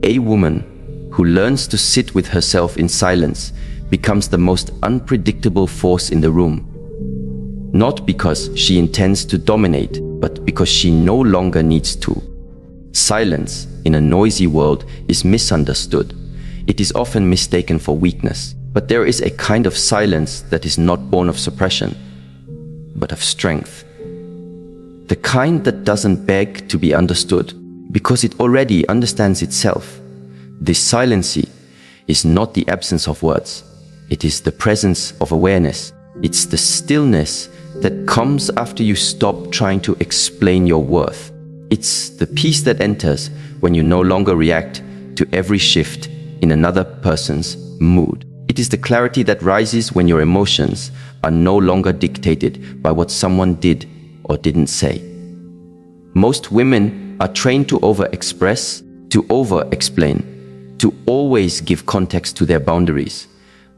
A woman who learns to sit with herself in silence becomes the most unpredictable force in the room. Not because she intends to dominate, but because she no longer needs to. Silence in a noisy world is misunderstood. It is often mistaken for weakness. But there is a kind of silence that is not born of suppression, but of strength. The kind that doesn't beg to be understood, because it already understands itself. This silency is not the absence of words. It is the presence of awareness. It's the stillness that comes after you stop trying to explain your worth. It's the peace that enters when you no longer react to every shift in another person's mood. It is the clarity that rises when your emotions are no longer dictated by what someone did or didn't say. Most women are trained to over-express, to over-explain, to always give context to their boundaries,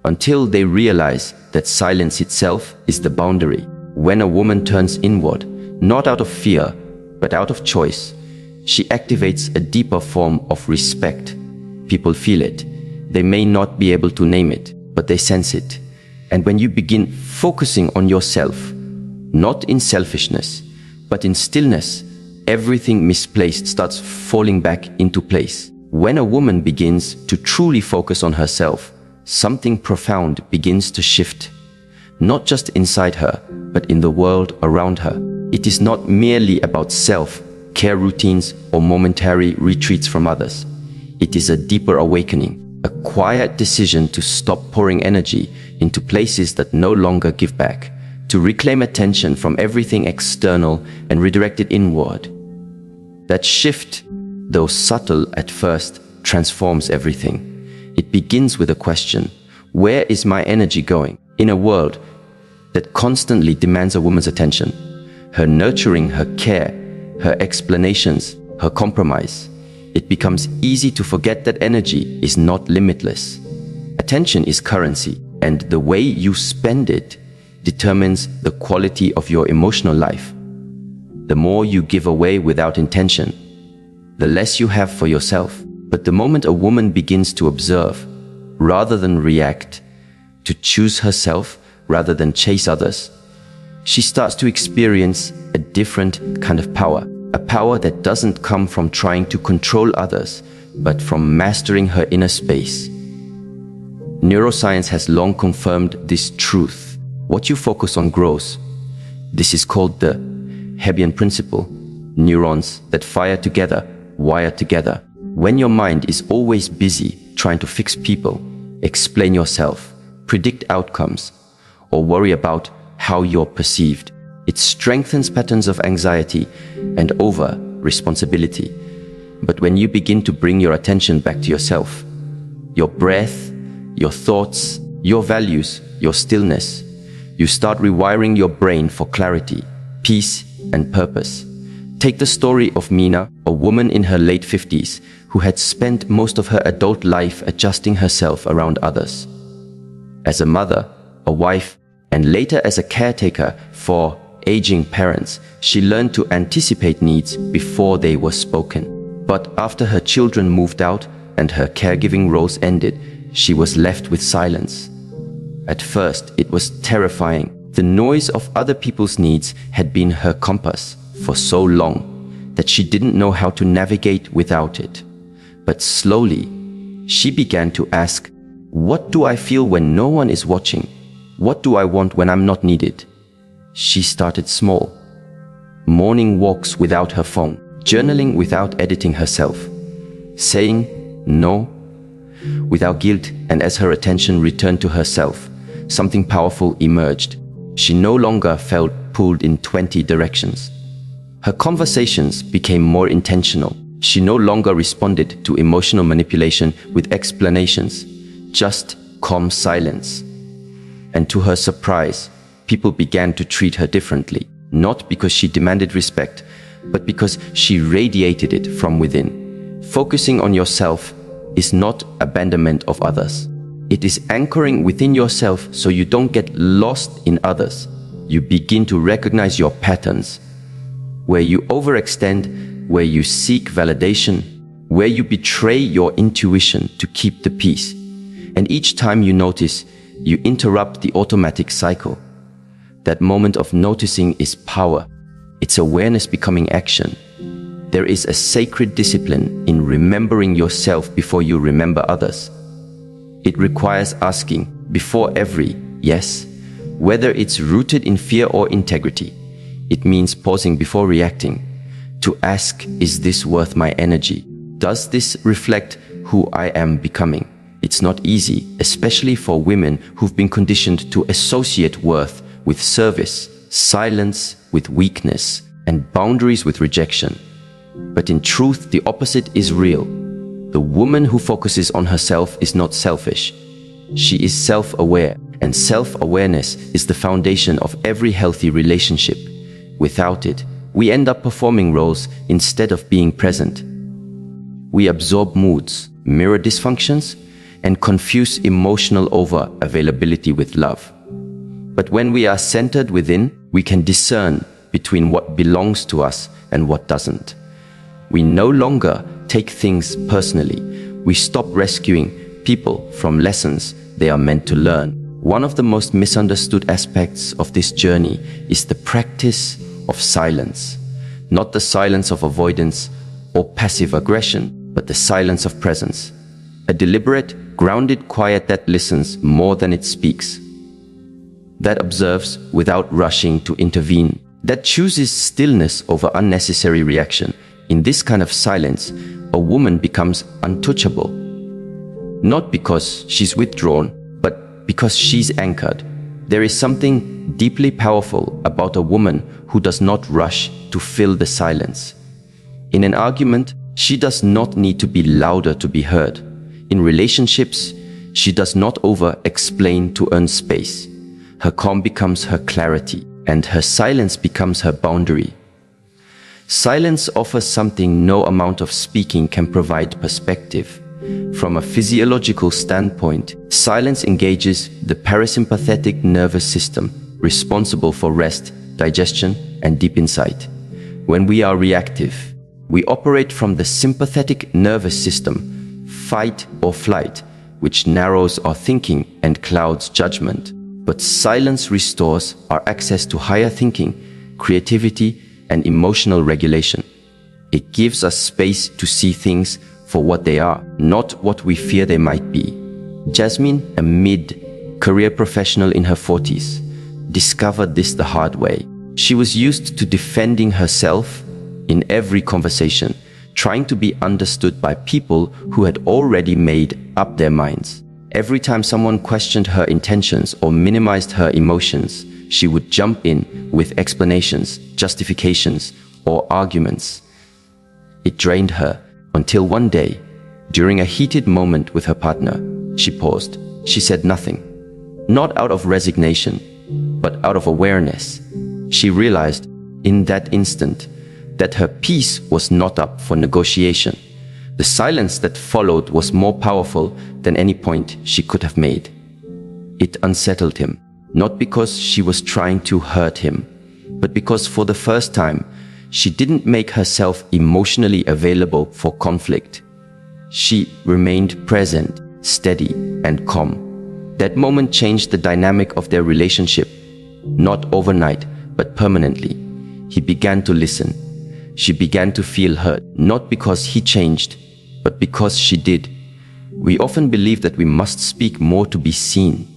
until they realize that silence itself is the boundary. When a woman turns inward, not out of fear, but out of choice, she activates a deeper form of respect. People feel it. They may not be able to name it, but they sense it. And when you begin focusing on yourself, not in selfishness, but in stillness, everything misplaced starts falling back into place. When a woman begins to truly focus on herself, something profound begins to shift. Not just inside her, but in the world around her. It is not merely about self-care routines or momentary retreats from others. It is a deeper awakening. A quiet decision to stop pouring energy into places that no longer give back, to reclaim attention from everything external and redirect it inward. That shift, though subtle at first, transforms everything. It begins with a question: where is my energy going? In a world that constantly demands a woman's attention, her nurturing, her care, her explanations, her compromise, it becomes easy to forget that energy is not limitless. Attention is currency, and the way you spend it determines the quality of your emotional life. The more you give away without intention, the less you have for yourself. But the moment a woman begins to observe, rather than react, to choose herself rather than chase others, she starts to experience a different kind of power. A power that doesn't come from trying to control others, but from mastering her inner space. Neuroscience has long confirmed this truth. What you focus on grows. This is called the Hebbian principle. Neurons that fire together, wire together. When your mind is always busy trying to fix people, explain yourself, predict outcomes, or worry about how you're perceived, it strengthens patterns of anxiety and over-responsibility. But when you begin to bring your attention back to yourself, your breath, your thoughts, your values, your stillness, you start rewiring your brain for clarity, peace, and purpose. Take the story of Mina, a woman in her late 50s who had spent most of her adult life adjusting herself around others. As a mother, a wife, and later as a caretaker for aging parents, she learned to anticipate needs before they were spoken. But after her children moved out and her caregiving roles ended, she was left with silence. At first, it was terrifying. The noise of other people's needs had been her compass for so long that she didn't know how to navigate without it. But slowly, she began to ask, what do I feel when no one is watching? What do I want when I'm not needed? She started small. Morning walks without her phone, journaling without editing herself, saying no without guilt, and as her attention returned to herself, something powerful emerged. She no longer felt pulled in 20 directions. Her conversations became more intentional. She no longer responded to emotional manipulation with explanations, just calm silence. And to her surprise, people began to treat her differently, not because she demanded respect, but because she radiated it from within. Focusing on yourself is not abandonment of others. It is anchoring within yourself so you don't get lost in others. You begin to recognize your patterns, where you overextend, where you seek validation, where you betray your intuition to keep the peace. And each time you notice, you interrupt the automatic cycle. That moment of noticing is power. It's awareness becoming action. There is a sacred discipline in remembering yourself before you remember others. It requires asking before every yes, whether it's rooted in fear or integrity. It means pausing before reacting. To ask, is this worth my energy? Does this reflect who I am becoming? It's not easy, especially for women who've been conditioned to associate worth with service, silence with weakness, and boundaries with rejection. But in truth, the opposite is real. The woman who focuses on herself is not selfish. She is self-aware, and self-awareness is the foundation of every healthy relationship. Without it, we end up performing roles instead of being present. We absorb moods, mirror dysfunctions, and confuse emotional over-availability with love. But when we are centered within, we can discern between what belongs to us and what doesn't. We no longer take things personally. We stop rescuing people from lessons they are meant to learn. One of the most misunderstood aspects of this journey is the practice of silence. Not the silence of avoidance or passive aggression, but the silence of presence. A deliberate, grounded quiet that listens more than it speaks. That observes without rushing to intervene. That chooses stillness over unnecessary reaction. In this kind of silence, a woman becomes untouchable. Not because she's withdrawn, but because she's anchored. There is something deeply powerful about a woman who does not rush to fill the silence. In an argument, she does not need to be louder to be heard. In relationships, she does not over-explain to earn space. Her calm becomes her clarity, and her silence becomes her boundary. Silence offers something no amount of speaking can provide: perspective. From a physiological standpoint, silence engages the parasympathetic nervous system, responsible for rest, digestion, and deep insight. When we are reactive, we operate from the sympathetic nervous system, fight or flight, which narrows our thinking and clouds judgment. But silence restores our access to higher thinking, creativity, and emotional regulation. It gives us space to see things for what they are, not what we fear they might be. Jasmine, a mid-career professional in her 40s, discovered this the hard way. She was used to defending herself in every conversation, trying to be understood by people who had already made up their minds. Every time someone questioned her intentions or minimized her emotions, she would jump in with explanations, justifications, or arguments. It drained her until one day, during a heated moment with her partner, she paused. She said nothing, not out of resignation, but out of awareness. She realized in that instant that her peace was not up for negotiation. The silence that followed was more powerful than any point she could have made. It unsettled him, not because she was trying to hurt him, but because for the first time, she didn't make herself emotionally available for conflict. She remained present, steady, and calm. That moment changed the dynamic of their relationship, not overnight, but permanently. He began to listen. She began to feel heard, not because he changed, but because she did. We often believe that we must speak more to be seen.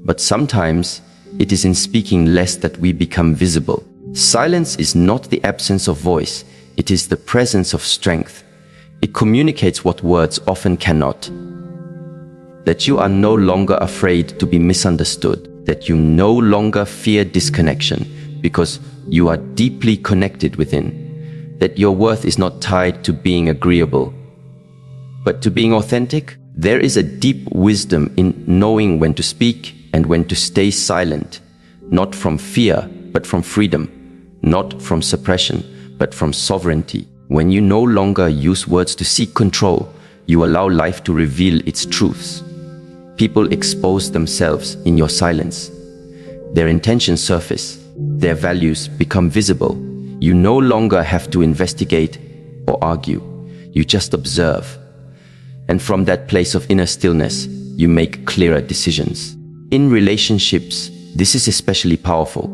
But sometimes it is in speaking less that we become visible. Silence is not the absence of voice, it is the presence of strength. It communicates what words often cannot. That you are no longer afraid to be misunderstood, that you no longer fear disconnection because you are deeply connected within, that your worth is not tied to being agreeable, but to being authentic. There is a deep wisdom in knowing when to speak and when to stay silent, not from fear, but from freedom. Not from suppression, but from sovereignty. When you no longer use words to seek control, you allow life to reveal its truths. People expose themselves in your silence. Their intentions surface. Their values become visible. You no longer have to investigate or argue. You just observe. And from that place of inner stillness, you make clearer decisions. In relationships, this is especially powerful.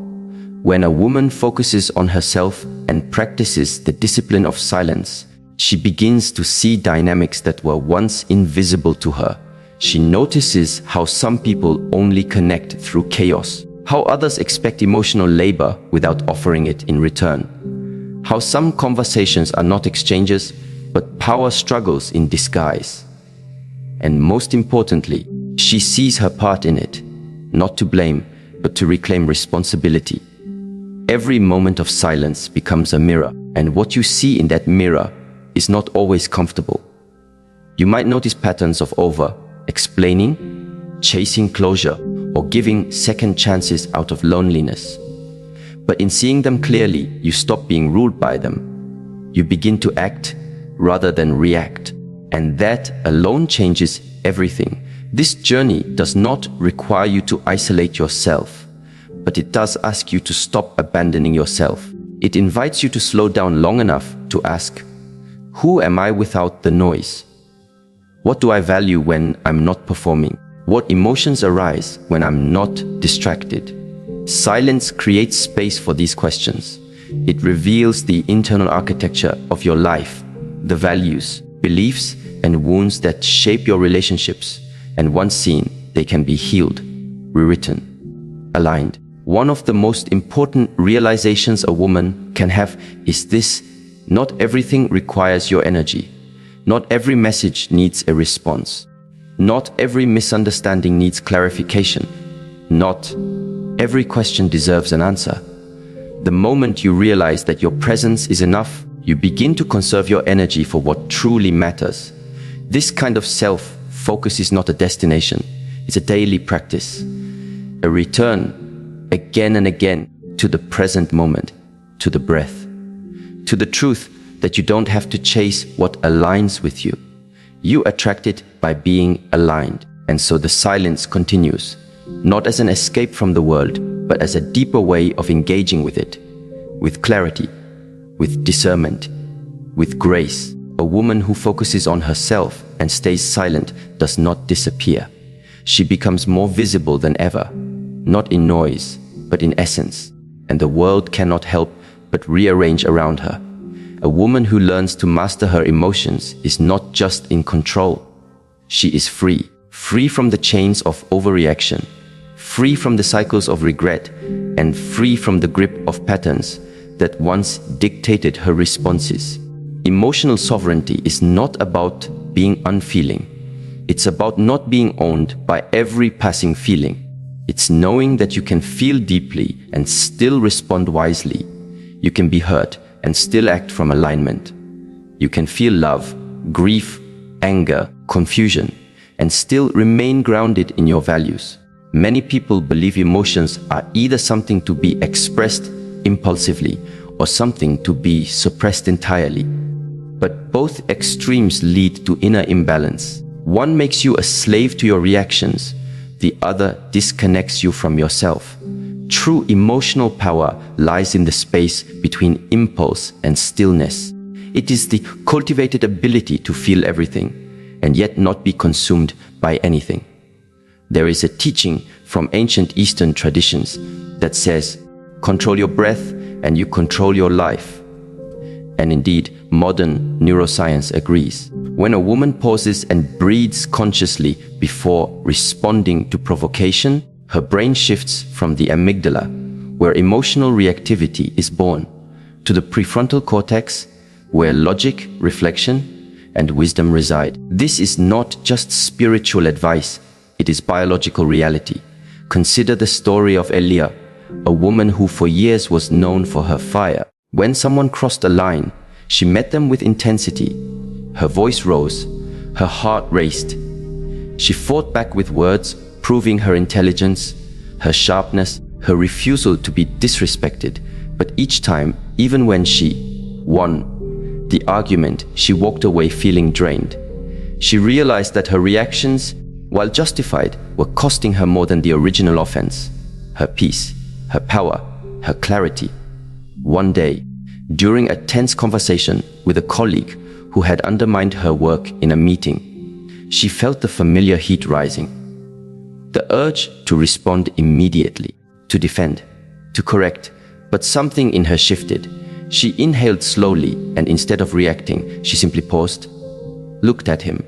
When a woman focuses on herself and practices the discipline of silence, she begins to see dynamics that were once invisible to her. She notices how some people only connect through chaos, how others expect emotional labor without offering it in return, how some conversations are not exchanges, but power struggles in disguise. And most importantly, she sees her part in it, not to blame, but to reclaim responsibility. Every moment of silence becomes a mirror, and what you see in that mirror is not always comfortable. You might notice patterns of over-explaining, chasing closure, or giving second chances out of loneliness. But in seeing them clearly, you stop being ruled by them. You begin to act rather than react. And that alone changes everything. This journey does not require you to isolate yourself, but it does ask you to stop abandoning yourself. It invites you to slow down long enough to ask, who am I without the noise? What do I value when I'm not performing? What emotions arise when I'm not distracted? Silence creates space for these questions. It reveals the internal architecture of your life, the values, beliefs, and wounds that shape your relationships. And once seen, they can be healed, rewritten, aligned. One of the most important realizations a woman can have is this: not everything requires your energy. Not every message needs a response. Not every misunderstanding needs clarification. Not every question deserves an answer. The moment you realize that your presence is enough, you begin to conserve your energy for what truly matters. This kind of self-focus is not a destination. It's a daily practice. A return, again and again, to the present moment, to the breath, to the truth that you don't have to chase what aligns with you. You attract it by being aligned. And so the silence continues, not as an escape from the world, but as a deeper way of engaging with it, with clarity, with discernment, with grace. A woman who focuses on herself and stays silent does not disappear. She becomes more visible than ever, not in noise, but in essence, and the world cannot help but rearrange around her. A woman who learns to master her emotions is not just in control. She is free, free from the chains of overreaction, free from the cycles of regret, and free from the grip of patterns that once dictated her responses. Emotional sovereignty is not about being unfeeling. It's about not being owned by every passing feeling. It's knowing that you can feel deeply and still respond wisely. You can be hurt and still act from alignment. You can feel love, grief, anger, confusion, and still remain grounded in your values. Many people believe emotions are either something to be expressed impulsively or something to be suppressed entirely. But both extremes lead to inner imbalance. One makes you a slave to your reactions, the other disconnects you from yourself. True emotional power lies in the space between impulse and stillness. It is the cultivated ability to feel everything and yet not be consumed by anything. There is a teaching from ancient Eastern traditions that says, control your breath and you control your life. And indeed, modern neuroscience agrees. When a woman pauses and breathes consciously before responding to provocation, her brain shifts from the amygdala, where emotional reactivity is born, to the prefrontal cortex, where logic, reflection, and wisdom reside. This is not just spiritual advice, it is biological reality. Consider the story of Elia, a woman who for years was known for her fire. When someone crossed a line, she met them with intensity. Her voice rose, her heart raced. She fought back with words, proving her intelligence, her sharpness, her refusal to be disrespected. But each time, even when she won the argument, she walked away feeling drained. She realized that her reactions, while justified, were costing her more than the original offense: her peace, her power, her clarity. One day, During a tense conversation with a colleague who had undermined her work in a meeting, she felt the familiar heat rising. The urge to respond immediately, to defend, to correct, but something in her shifted. She inhaled slowly, and instead of reacting, she simply paused, looked at him,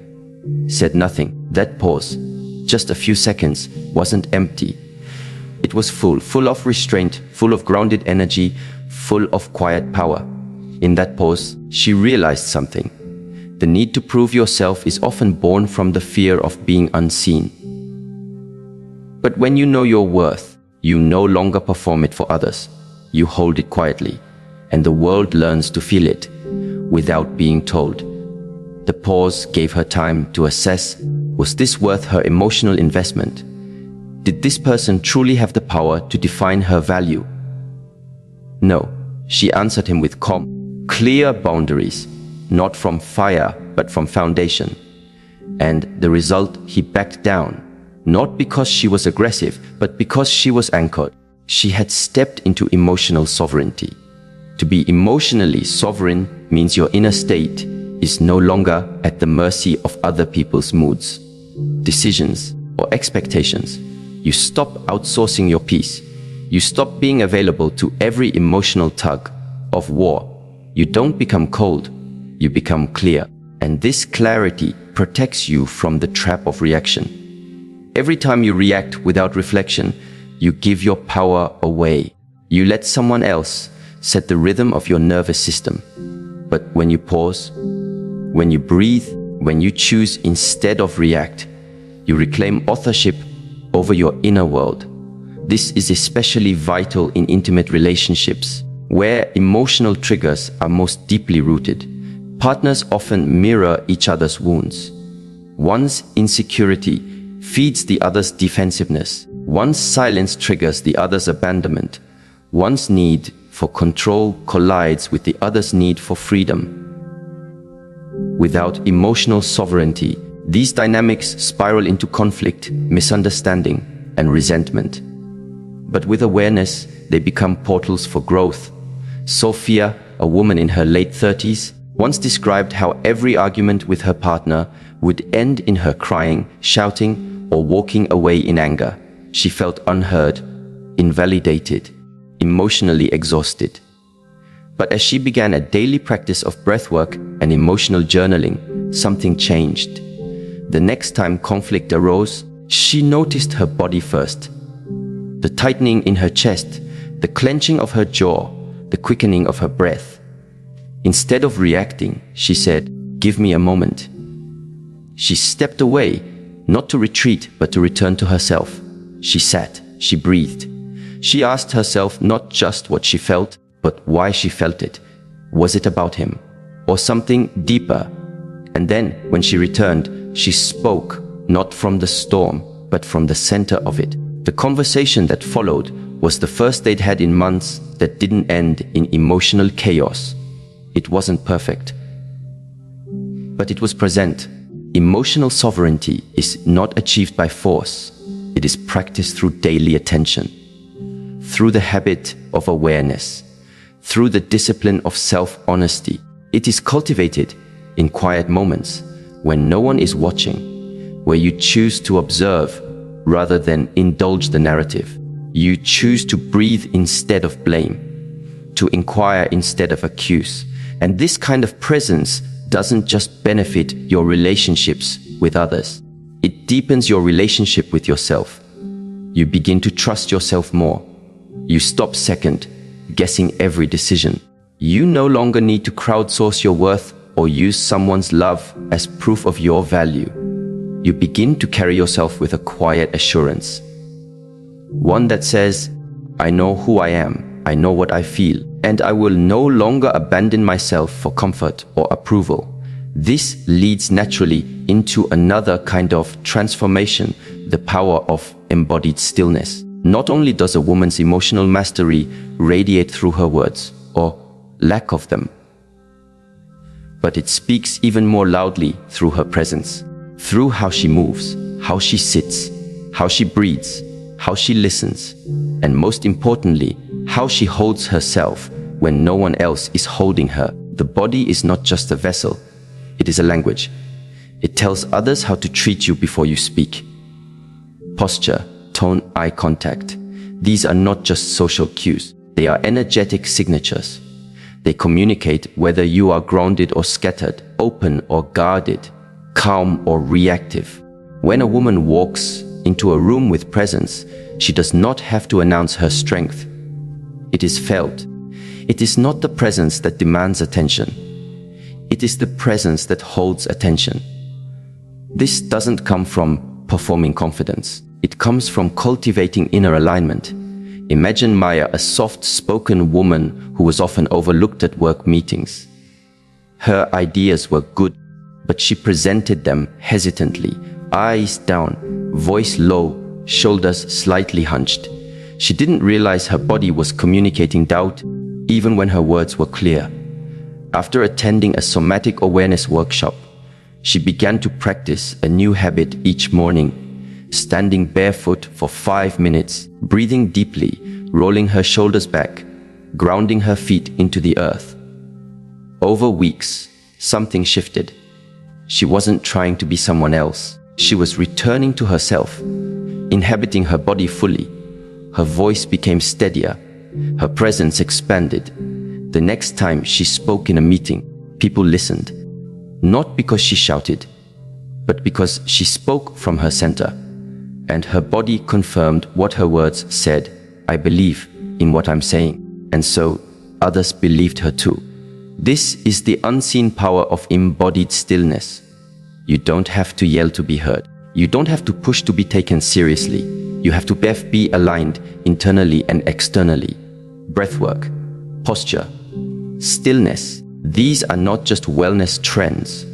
said nothing. That pause, just a few seconds, wasn't empty. It was full of restraint, full of grounded energy, full of quiet power. In that pause, she realized something. The need to prove yourself is often born from the fear of being unseen. But when you know your worth, you no longer perform it for others. You hold it quietly, and the world learns to feel it without being told. The pause gave her time to assess, was this worth her emotional investment? Did this person truly have the power to define her value? No, she answered him with calm, clear boundaries, not from fire, but from foundation. And the result, he backed down, not because she was aggressive, but because she was anchored. She had stepped into emotional sovereignty. To be emotionally sovereign means your inner state is no longer at the mercy of other people's moods, decisions, or expectations. You stop outsourcing your peace. You stop being available to every emotional tug of war. You don't become cold, you become clear. And this clarity protects you from the trap of reaction. Every time you react without reflection, you give your power away. You let someone else set the rhythm of your nervous system. But when you pause, when you breathe, when you choose instead of react, you reclaim authorship over your inner world. This is especially vital in intimate relationships, where emotional triggers are most deeply rooted. Partners often mirror each other's wounds. One's insecurity feeds the other's defensiveness. One's silence triggers the other's abandonment. One's need for control collides with the other's need for freedom. Without emotional sovereignty, these dynamics spiral into conflict, misunderstanding, and resentment. But with awareness, they become portals for growth. Sophia, a woman in her late 30s, once described how every argument with her partner would end in her crying, shouting, or walking away in anger. She felt unheard, invalidated, emotionally exhausted. But as she began a daily practice of breathwork and emotional journaling, something changed. The next time conflict arose, she noticed her body first. The tightening in her chest, the clenching of her jaw, the quickening of her breath. Instead of reacting, she said, "Give me a moment." She stepped away, not to retreat, but to return to herself. She sat, she breathed. She asked herself not just what she felt, but why she felt it. Was it about him, or something deeper? And then, when she returned, she spoke, not from the storm, but from the center of it. The conversation that followed was the first they'd had in months that didn't end in emotional chaos. It wasn't perfect, but it was present. Emotional sovereignty is not achieved by force. It is practiced through daily attention, through the habit of awareness, through the discipline of self-honesty. It is cultivated in quiet moments when no one is watching, where you choose to observe rather than indulge the narrative. You choose to breathe instead of blame, to inquire instead of accuse. And this kind of presence doesn't just benefit your relationships with others. It deepens your relationship with yourself. You begin to trust yourself more. You stop second-guessing every decision. You no longer need to crowdsource your worth or use someone's love as proof of your value. You begin to carry yourself with a quiet assurance. One that says, "I know who I am, I know what I feel, and I will no longer abandon myself for comfort or approval." This leads naturally into another kind of transformation, the power of embodied stillness. Not only does a woman's emotional mastery radiate through her words, or lack of them, but it speaks even more loudly through her presence, through how she moves, how she sits, how she breathes, how she listens, and most importantly, how she holds herself when no one else is holding her. The body is not just a vessel, it is a language. It tells others how to treat you before you speak. Posture, tone, eye contact. These are not just social cues. They are energetic signatures. They communicate whether you are grounded or scattered, open or guarded, calm or reactive. When a woman walks into a room with presence, she does not have to announce her strength. It is felt. It is not the presence that demands attention. It is the presence that holds attention. This doesn't come from performing confidence. It comes from cultivating inner alignment. Imagine Maya, a soft-spoken woman who was often overlooked at work meetings. Her ideas were good, but she presented them hesitantly, eyes down, voice low, shoulders slightly hunched. She didn't realize her body was communicating doubt, even when her words were clear. After attending a somatic awareness workshop, she began to practice a new habit each morning, standing barefoot for 5 minutes, breathing deeply, rolling her shoulders back, grounding her feet into the earth. Over weeks, something shifted. She wasn't trying to be someone else. She was returning to herself, inhabiting her body fully. Her voice became steadier. Her presence expanded. The next time she spoke in a meeting, people listened, not because she shouted, but because she spoke from her center, and her body confirmed what her words said. I believe in what I'm saying. And so others believed her too. This is the unseen power of embodied stillness. You don't have to yell to be heard. You don't have to push to be taken seriously. You have to be aligned internally and externally. Breathwork, posture, stillness. These are not just wellness trends.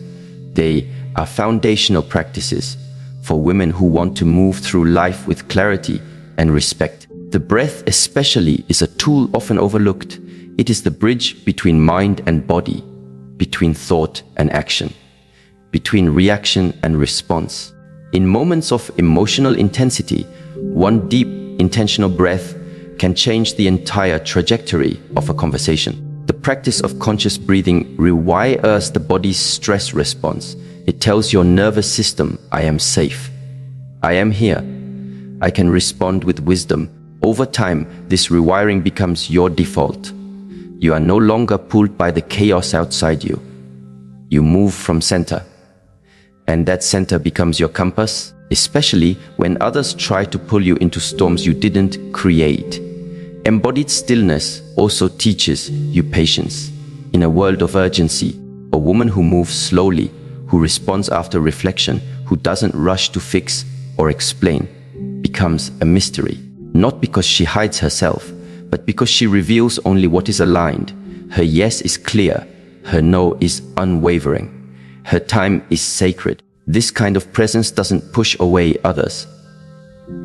They are foundational practices for women who want to move through life with clarity and respect. The breath especially is a tool often overlooked. It is the bridge between mind and body, between thought and action, between reaction and response. In moments of emotional intensity, one deep, intentional breath can change the entire trajectory of a conversation. The practice of conscious breathing rewires the body's stress response. It tells your nervous system, I am safe. I am here. I can respond with wisdom. Over time, this rewiring becomes your default. You are no longer pulled by the chaos outside you. You move from center. And that center becomes your compass, especially when others try to pull you into storms you didn't create. Embodied stillness also teaches you patience. In a world of urgency, a woman who moves slowly, who responds after reflection, who doesn't rush to fix or explain, becomes a mystery. Not because she hides herself, but because she reveals only what is aligned. Her yes is clear, her no is unwavering. Her time is sacred. This kind of presence doesn't push away others.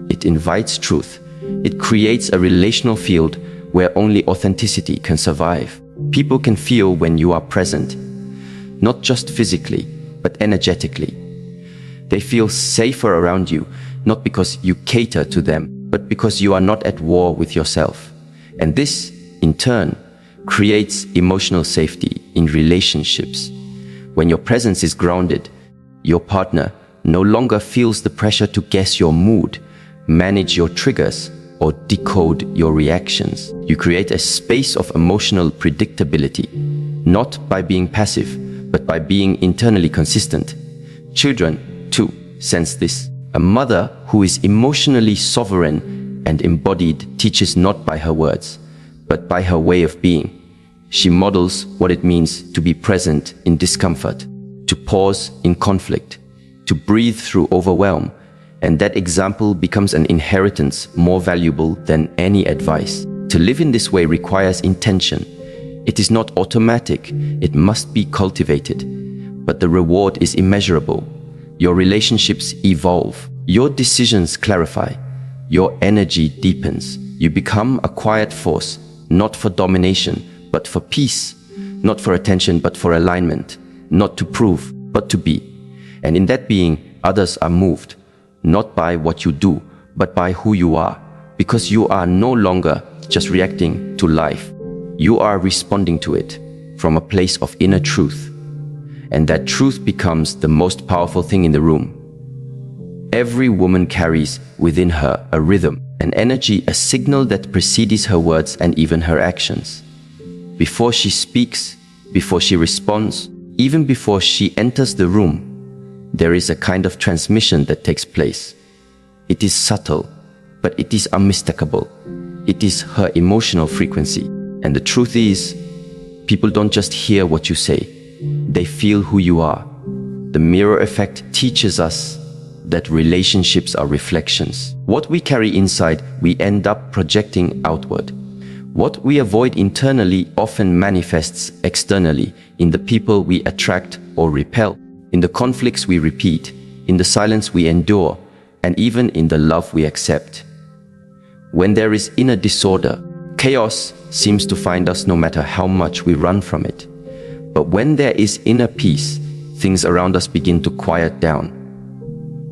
It invites truth. It creates a relational field where only authenticity can survive. People can feel when you are present, not just physically, but energetically. They feel safer around you, not because you cater to them, but because you are not at war with yourself. And this, in turn, creates emotional safety in relationships. When your presence is grounded, your partner no longer feels the pressure to guess your mood, manage your triggers, or decode your reactions. You create a space of emotional predictability, not by being passive, but by being internally consistent. Children, too, sense this. A mother who is emotionally sovereign and embodied teaches not by her words, but by her way of being. She models what it means to be present in discomfort, to pause in conflict, to breathe through overwhelm, and that example becomes an inheritance more valuable than any advice. To live in this way requires intention. It is not automatic, it must be cultivated. But the reward is immeasurable. Your relationships evolve, your decisions clarify, your energy deepens. You become a quiet force, not for domination, but for peace, not for attention, but for alignment, not to prove, but to be. And in that being, others are moved, not by what you do, but by who you are, because you are no longer just reacting to life. You are responding to it from a place of inner truth. And that truth becomes the most powerful thing in the room. Every woman carries within her a rhythm, an energy, a signal that precedes her words and even her actions. Before she speaks, before she responds, even before she enters the room, there is a kind of transmission that takes place. It is subtle, but it is unmistakable. It is her emotional frequency. And the truth is, people don't just hear what you say, they feel who you are. The mirror effect teaches us that relationships are reflections. What we carry inside, we end up projecting outward. What we avoid internally often manifests externally in the people we attract or repel, in the conflicts we repeat, in the silence we endure, and even in the love we accept. When there is inner disorder, chaos seems to find us no matter how much we run from it. But when there is inner peace, things around us begin to quiet down.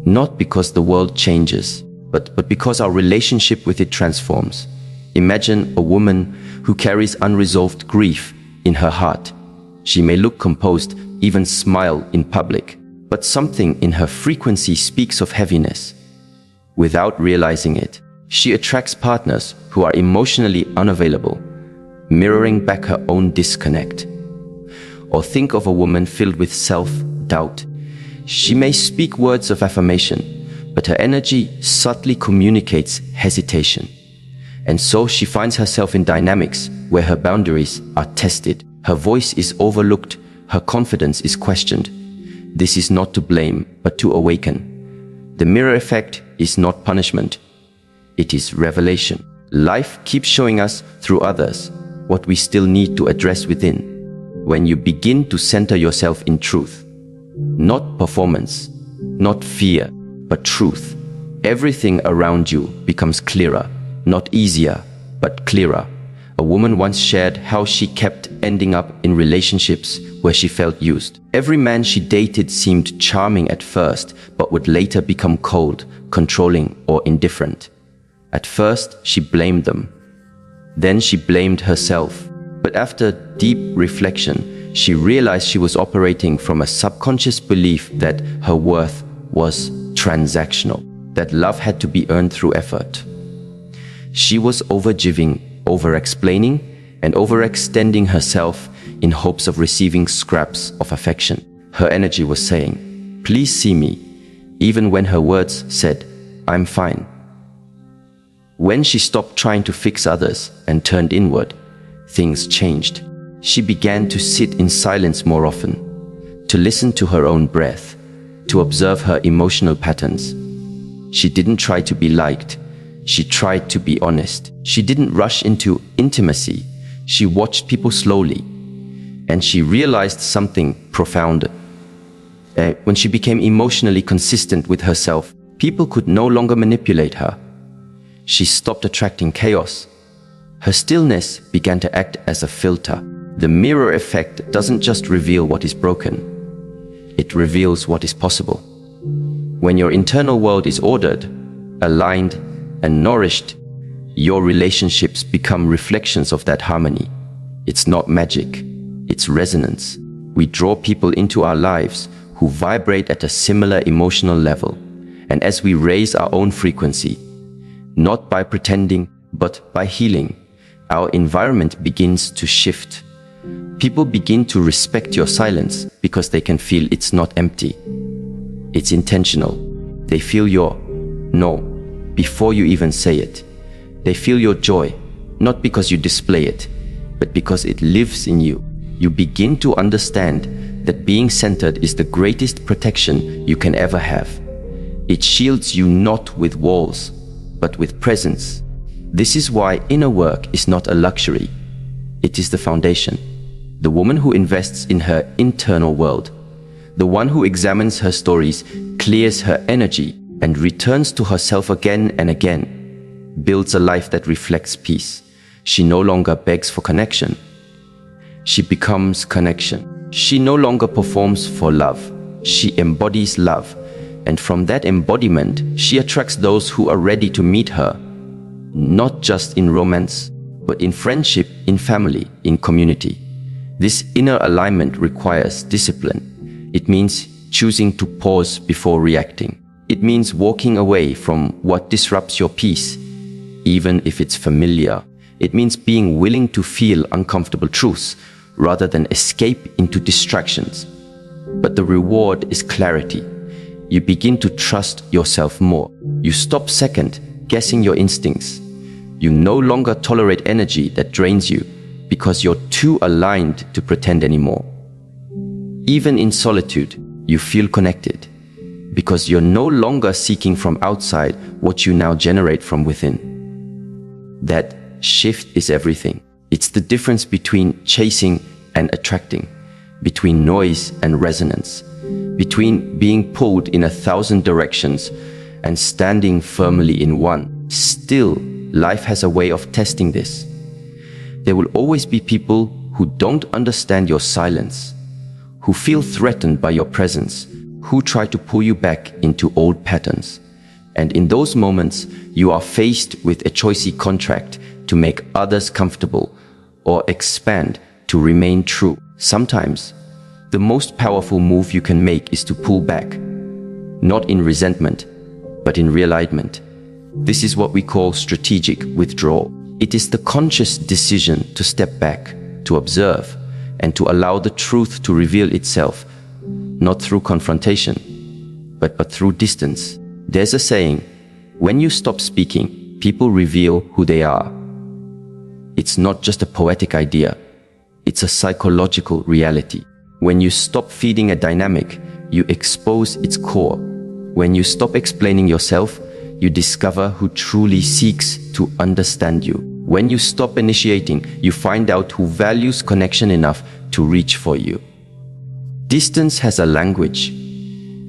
Not because the world changes, but because our relationship with it transforms. Imagine a woman who carries unresolved grief in her heart. She may look composed, even smile in public, but something in her frequency speaks of heaviness. Without realizing it, she attracts partners who are emotionally unavailable, mirroring back her own disconnect. Or think of a woman filled with self-doubt. She may speak words of affirmation, but her energy subtly communicates hesitation. And so she finds herself in dynamics where her boundaries are tested, her voice is overlooked, her confidence is questioned. This is not to blame, but to awaken. The mirror effect is not punishment, it is revelation. Life keeps showing us through others what we still need to address within. When you begin to center yourself in truth, not performance, not fear, but truth, everything around you becomes clearer, not easier, but clearer. A woman once shared how she kept ending up in relationships where she felt used. Every man she dated seemed charming at first, but would later become cold, controlling, or indifferent. At first, she blamed them. Then she blamed herself. But after deep reflection, she realized she was operating from a subconscious belief that her worth was transactional, that love had to be earned through effort. She was overgiving, over-explaining, and overextending herself in hopes of receiving scraps of affection. Her energy was saying, "Please see me," even when her words said, "I'm fine." When she stopped trying to fix others and turned inward, things changed. She began to sit in silence more often, to listen to her own breath, to observe her emotional patterns. She didn't try to be liked. She tried to be honest. She didn't rush into intimacy. She watched people slowly. And she realized something profound. When she became emotionally consistent with herself, people could no longer manipulate her. She stopped attracting chaos. Her stillness began to act as a filter. The mirror effect doesn't just reveal what is broken. It reveals what is possible. When your internal world is ordered, aligned, and nourished, your relationships become reflections of that harmony. It's not magic, it's resonance. We draw people into our lives who vibrate at a similar emotional level. And as we raise our own frequency, not by pretending, but by healing, our environment begins to shift. People begin to respect your silence because they can feel it's not empty. It's intentional. They feel your no before you even say it. They feel your joy, not because you display it, but because it lives in you. You begin to understand that being centered is the greatest protection you can ever have. It shields you not with walls, but with presence. This is why inner work is not a luxury. It is the foundation. The woman who invests in her internal world, the one who examines her stories, clears her energy, and returns to herself again and again, builds a life that reflects peace. She no longer begs for connection. She becomes connection. She no longer performs for love. She embodies love. And from that embodiment, she attracts those who are ready to meet her, not just in romance, but in friendship, in family, in community. This inner alignment requires discipline. It means choosing to pause before reacting. It means walking away from what disrupts your peace, even if it's familiar. It means being willing to feel uncomfortable truths rather than escape into distractions. But the reward is clarity. You begin to trust yourself more. You stop second guessing your instincts. You no longer tolerate energy that drains you because you're too aligned to pretend anymore. Even in solitude, you feel connected because you're no longer seeking from outside what you now generate from within. That shift is everything. It's the difference between chasing and attracting, between noise and resonance, between being pulled in 1,000 directions and standing firmly in one. Still, life has a way of testing this. There will always be people who don't understand your silence, who feel threatened by your presence, who try to pull you back into old patterns. And in those moments, you are faced with a choicy contract to make others comfortable or expand to remain true. Sometimes, the most powerful move you can make is to pull back, not in resentment, but in realignment. This is what we call strategic withdrawal. It is the conscious decision to step back, to observe, and to allow the truth to reveal itself, not through confrontation, but through distance. There's a saying, when you stop speaking, people reveal who they are. It's not just a poetic idea, it's a psychological reality. When you stop feeding a dynamic, you expose its core. When you stop explaining yourself, you discover who truly seeks to understand you. When you stop initiating, you find out who values connection enough to reach for you. Distance has a language,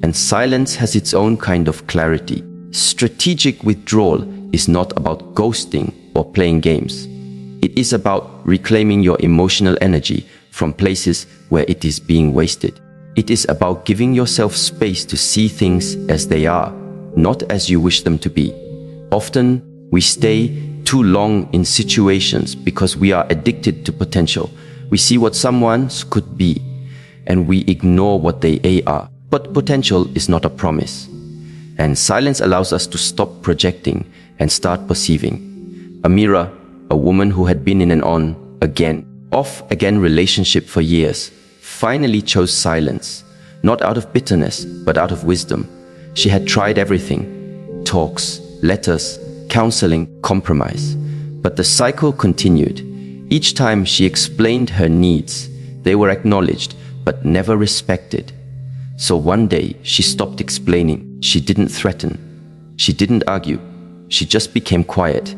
and silence has its own kind of clarity. Strategic withdrawal is not about ghosting or playing games. It is about reclaiming your emotional energy from places where it is being wasted. It is about giving yourself space to see things as they are, not as you wish them to be. Often, we stay too long in situations because we are addicted to potential. We see what someone could be, and we ignore what they are. But potential is not a promise. And silence allows us to stop projecting and start perceiving. Amira, a woman who had been in an off-again relationship for years, finally chose silence, not out of bitterness, but out of wisdom. She had tried everything: talks, letters, counseling, compromise. But the cycle continued. Each time she explained her needs, they were acknowledged, but never respected. So one day, she stopped explaining. She didn't threaten. She didn't argue. She just became quiet.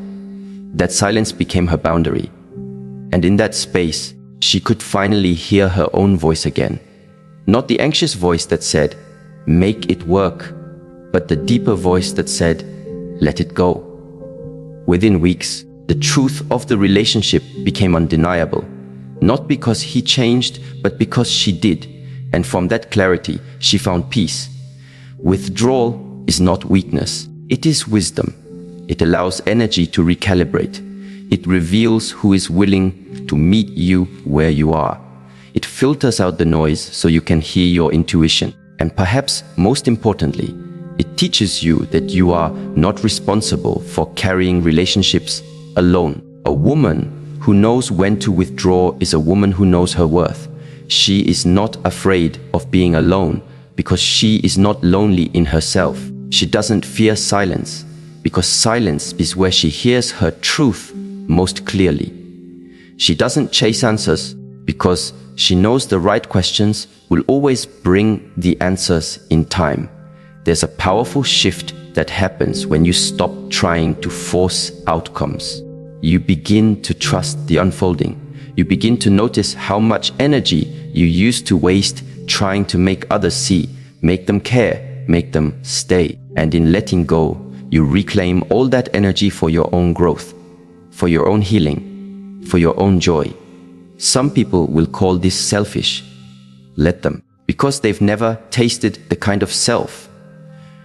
That silence became her boundary. And in that space, she could finally hear her own voice again. Not the anxious voice that said, "Make it work," but the deeper voice that said, "Let it go." Within weeks, the truth of the relationship became undeniable. Not because he changed, but because she did. And from that clarity, she found peace. Withdrawal is not weakness. It is wisdom. It allows energy to recalibrate. It reveals who is willing to meet you where you are. It filters out the noise so you can hear your intuition. And perhaps most importantly, it teaches you that you are not responsible for carrying relationships alone. A woman who knows when to withdraw is a woman who knows her worth. She is not afraid of being alone because she is not lonely in herself. She doesn't fear silence because silence is where she hears her truth most clearly. She doesn't chase answers because she knows the right questions will always bring the answers in time. There's a powerful shift that happens when you stop trying to force outcomes. You begin to trust the unfolding. You begin to notice how much energy you used to waste trying to make others see, make them care, make them stay. And in letting go, you reclaim all that energy for your own growth, for your own healing, for your own joy. Some people will call this selfish. Let them, because they've never tasted the kind of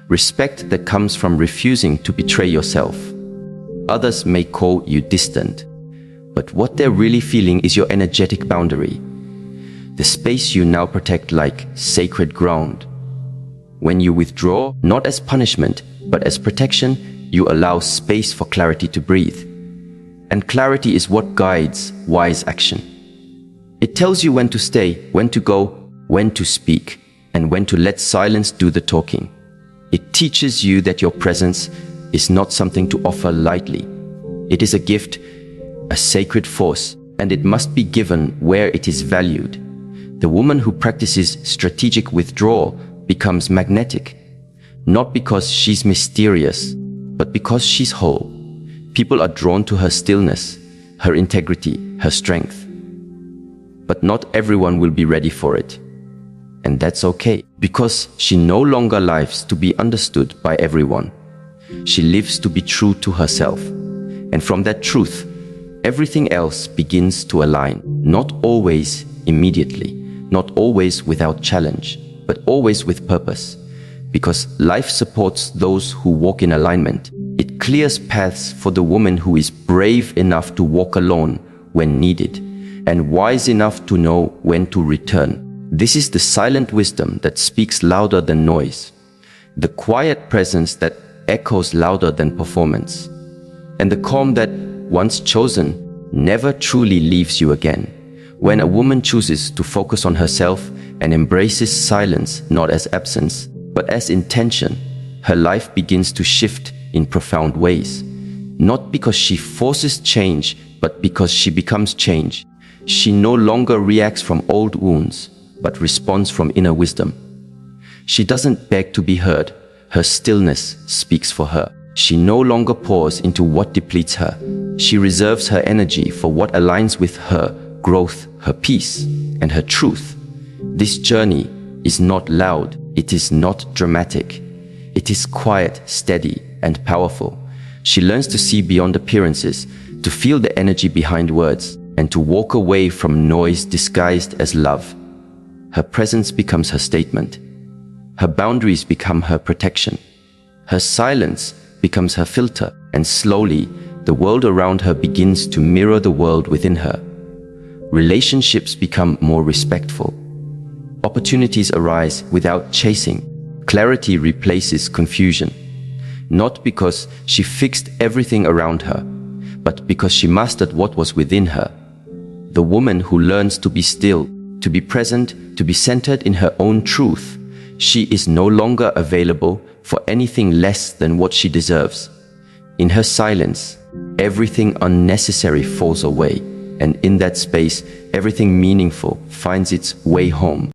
respect that comes from refusing to betray yourself. Others may call you distant, but what they're really feeling is your energetic boundary, the space you now protect like sacred ground. When you withdraw, not as punishment, but as protection, you allow space for clarity to breathe. And clarity is what guides wise action. It tells you when to stay, when to go, when to speak, and when to let silence do the talking. It teaches you that your presence is not something to offer lightly. It is a gift, a sacred force, and it must be given where it is valued. The woman who practices strategic withdrawal becomes magnetic, not because she's mysterious, but because she's whole. People are drawn to her stillness, her integrity, her strength. But not everyone will be ready for it. And that's okay, because she no longer lives to be understood by everyone. She lives to be true to herself. And from that truth, everything else begins to align, not always immediately, not always without challenge, but always with purpose. Because life supports those who walk in alignment. It clears paths for the woman who is brave enough to walk alone when needed, and wise enough to know when to return. This is the silent wisdom that speaks louder than noise, the quiet presence that echoes louder than performance, and the calm that, once chosen, never truly leaves you again. When a woman chooses to focus on herself and embraces silence not as absence, but as intention, her life begins to shift in profound ways. Not because she forces change, but because she becomes change. She no longer reacts from old wounds, but responds from inner wisdom. She doesn't beg to be heard. Her stillness speaks for her. She no longer pours into what depletes her. She reserves her energy for what aligns with her growth, her peace, and her truth. This journey is not loud. It is not dramatic. It is quiet, steady, and powerful. She learns to see beyond appearances, to feel the energy behind words, and to walk away from noise disguised as love. Her presence becomes her statement. Her boundaries become her protection. Her silence becomes her filter, and slowly, the world around her begins to mirror the world within her. Relationships become more respectful. Opportunities arise without chasing. Clarity replaces confusion. Not because she fixed everything around her, but because she mastered what was within her. The woman who learns to be still, to be present, to be centered in her own truth. She is no longer available for anything less than what she deserves. In her silence, everything unnecessary falls away, and in that space, everything meaningful finds its way home.